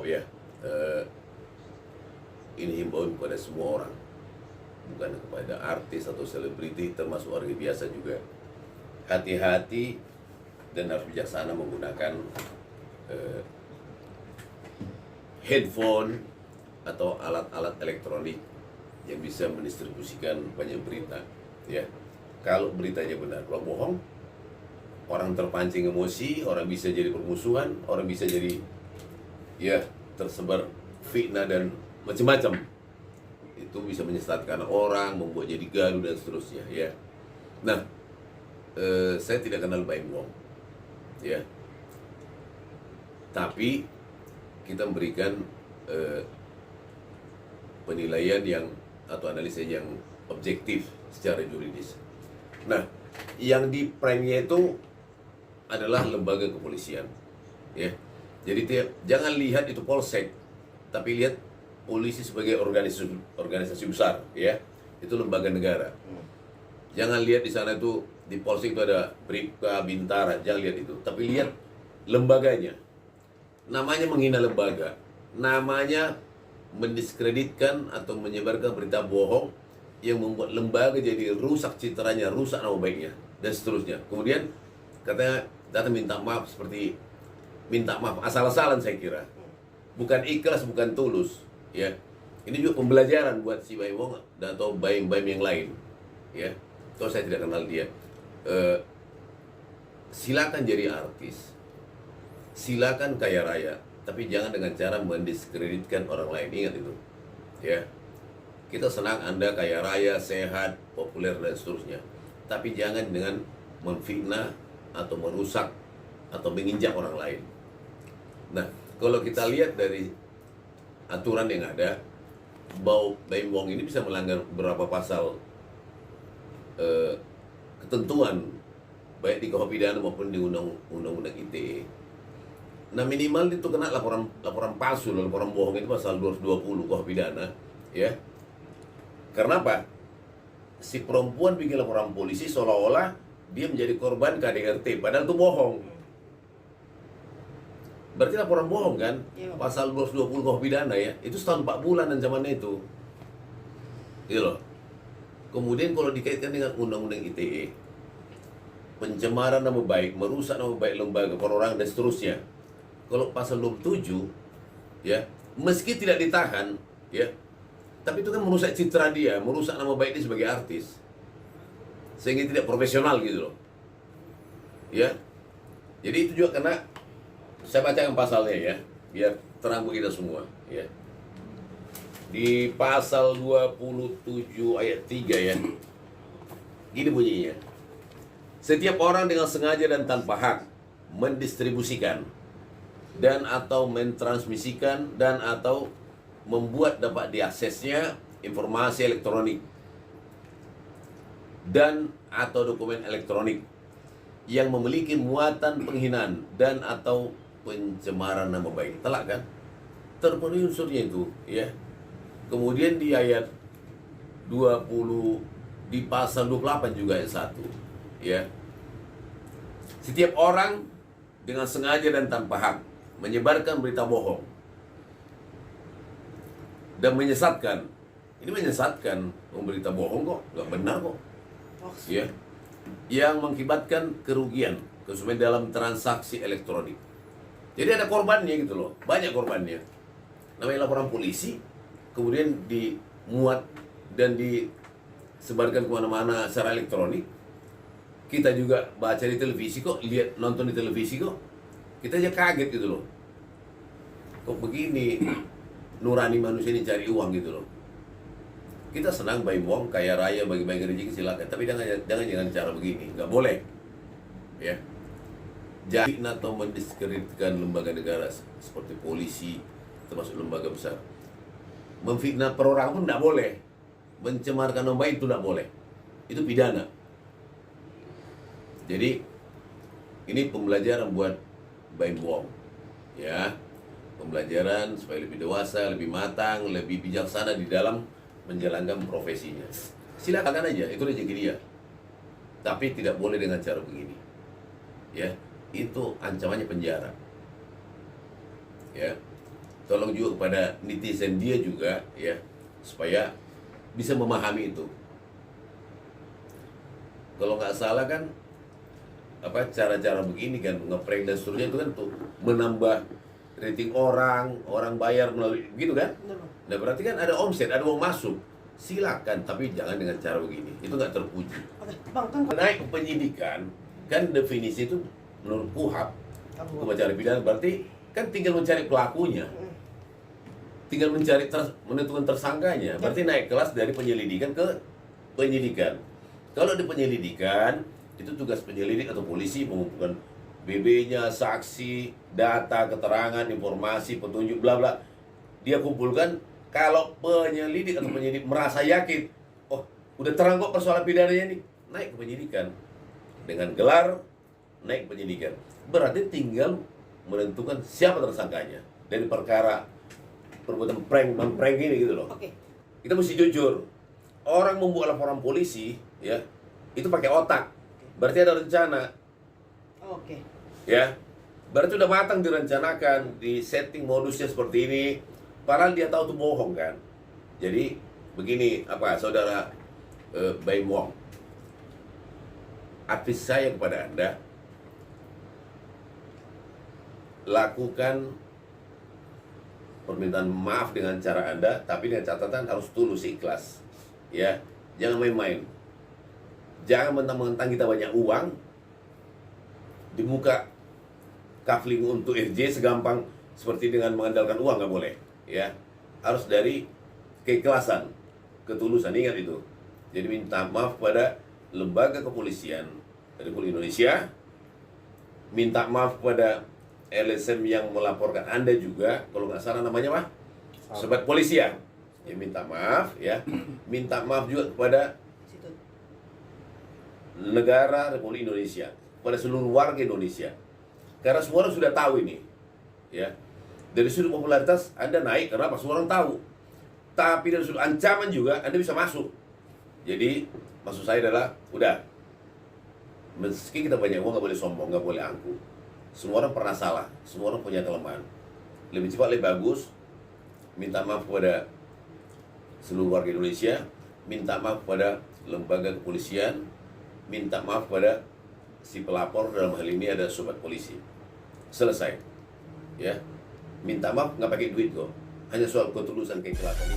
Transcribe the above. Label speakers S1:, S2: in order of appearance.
S1: ya. Ini himbauan kepada semua orang, bukan kepada artis atau selebriti, termasuk warga biasa juga. Hati-hati dan harus bijaksana menggunakan handphone atau alat-alat elektronik yang bisa mendistribusikan banyak berita, ya. Kalau beritanya benar, kalau bohong, orang terpancing emosi, orang bisa jadi permusuhan, orang bisa jadi ya tersebar fitnah dan macam-macam. Itu bisa menyesatkan orang, membuat jadi gaduh dan seterusnya, ya. Nah, saya tidak kenal Baim Wong, ya. Tapi kita memberikan penilaian yang atau analisis yang objektif secara juridis. Nah, yang di prime-nya itu adalah lembaga kepolisian, ya. Jadi jangan lihat itu polsek, tapi lihat polisi sebagai organisasi besar, ya. Itu lembaga negara. Jangan lihat di sana itu di polsek itu ada Bribka, Bintara, jangan lihat itu, tapi lihat lembaganya. Namanya menghina lembaga, namanya mendiskreditkan atau menyebarkan berita bohong yang membuat lembaga jadi rusak citranya, rusak nama baiknya, dan seterusnya. Kemudian katanya datang minta maaf, seperti minta maaf asal-asalan, saya kira. Bukan ikhlas, bukan tulus, ya. Ini juga pembelajaran buat si Baim Wong atau Baim-Baim yang lain, ya. Toh saya tidak kenal dia. Silakan jadi artis, silakan kaya raya, tapi jangan dengan cara mendiskreditkan orang lain. Ingat itu, ya. Kita senang Anda kaya raya, sehat, populer dan seterusnya, tapi jangan dengan memfitnah atau merusak atau menginjak orang lain. Nah, kalau kita lihat dari aturan yang ada, bahwa Baim Wong ini bisa melanggar beberapa pasal ketentuan baik di KUH pidana maupun di undang-undang ITE. Nah, minimal itu kena laporan palsu, laporan bohong, itu pasal 220 KUH pidana, ya. Karena apa? Si perempuan bikin laporan polisi seolah-olah dia menjadi korban KDRT, padahal itu bohong. Berarti laporan bohong kan?
S2: Iya.
S1: Pasal 220 KUH pidana, ya. Itu setahun 4 bulan ancamannya itu. Gitu loh. Kemudian kalau dikaitkan dengan undang-undang ITE, pencemaran nama baik, merusak nama baik lembaga, perorangan dan seterusnya. Kalau pasal 27, ya, meski tidak ditahan, ya, tapi itu kan merusak citra dia, merusak nama baik dia sebagai artis, sehingga tidak profesional gitu loh, ya. Jadi itu juga kena. Saya bacakan pasalnya, ya, biar terang bagi kita semua, ya. Di pasal 27 ayat 3, ya, gini bunyinya: setiap orang dengan sengaja dan tanpa hak mendistribusikan dan atau mentransmisikan dan atau membuat dapat diaksesnya informasi elektronik dan atau dokumen elektronik yang memiliki muatan penghinaan dan atau pencemaran nama baik. Telak kan? Terpenuhi unsurnya itu, ya. Kemudian di ayat 20, di pasal 28 juga ayat 1, ya. Setiap orang dengan sengaja dan tanpa hak menyebarkan berita bohong dan menyesatkan. Ini menyesatkan, berita bohong kok, nggak benar kok, ya. Yang mengakibatkan kerugian konsumen dalam transaksi elektronik. Jadi ada korbannya gitu loh, banyak korbannya. Namanya laporan polisi, kemudian dimuat dan disebarkan kemana-mana secara elektronik. Kita juga baca di televisi kok, lihat, nonton di televisi kok, kita aja kaget gitu loh. Kok begini, nurani manusia ini cari uang gitu loh. Kita senang Baim Wong kaya raya, bagi-bagi rezeki, silakan, tapi jangan cara begini, nggak boleh, ya. Jadi atau mendiskreditkan lembaga negara seperti polisi, termasuk lembaga besar. Memfitnah perorangan pun nggak boleh, mencemarkan nama baik itu nggak boleh, itu pidana. Jadi ini pembelajaran buat Baim Wong, ya. Pembelajaran supaya lebih dewasa, lebih matang, lebih bijaksana di dalam menjalankan profesinya. Silakan aja, itu rezeki dia. Tapi tidak boleh dengan cara begini, ya. Itu ancamannya penjara, ya. tolong juga kepada netizen dia juga ya, supaya bisa memahami itu. Kalau nggak salah kan cara-cara begini kan, ngeprank dan seterusnya itu kan tuh menambah rating orang bayar melalui gitu kan. Nah berarti kan ada omset, ada uang masuk, silakan, tapi jangan dengan cara begini, itu nggak terpuji. Naik penyidikan kan definisi itu menurut KUHP, hukum acara pidana, berarti kan tinggal mencari pelakunya, tinggal mencari menentukan tersangkanya, berarti naik kelas dari penyelidikan ke penyidikan. Kalau di penyelidikan itu tugas penyelidik atau polisi mengumpulkan BB-nya, saksi, data, keterangan, informasi, petunjuk, bla bla. Dia kumpulkan. Kalau penyelidik atau penyidik merasa yakin, oh udah terang kok persoalan pidananya ini, naik ke penyidikan. Dengan gelar naik ke penyidikan. Berarti tinggal menentukan siapa tersangkanya dari perkara perbuatan prank ini gitu loh.
S2: Oke.
S1: Kita mesti jujur. Orang membuat laporan polisi ya, itu pakai otak. Berarti ada rencana.
S2: Oke.
S1: Ya. Berarti udah matang direncanakan, di setting modusnya seperti ini. Padahal dia tahu itu bohong kan. Jadi begini saudara Baim Wong. Advis saya kepada Anda, lakukan permintaan maaf dengan cara Anda, tapi dengan catatan harus tulus, ikhlas. Ya, jangan main-main. Jangan mentang-mentang kita banyak uang di muka kafling untuk RJ segampang seperti dengan mengandalkan uang, nggak boleh. Ya, harus dari keikhlasan, ketulusan, ingat itu. Jadi minta maaf pada lembaga kepolisian Republik Indonesia, minta maaf pada LSM yang melaporkan Anda juga, kalau nggak salah namanya Sobat Polisian. Ya minta maaf ya, minta maaf juga kepada negara Republik Indonesia, pada seluruh warga Indonesia, karena semua orang sudah tahu ini ya. Dari sudut popularitas Anda naik karena semua orang tahu, tapi dari sudut ancaman juga Anda bisa masuk. Jadi maksud saya adalah udah, meski kita banyak uang, nggak boleh sombong, nggak boleh angkuh. Semua orang pernah salah, semua orang punya kelemahan. Lebih cepat lebih bagus minta maaf kepada seluruh warga Indonesia, minta maaf kepada lembaga kepolisian, minta maaf pada si pelapor, dalam hal ini ada sobat polisi. Selesai. Ya. Minta maaf nggak pakai duit kok. Hanya soal ketulusan, keikhlasan.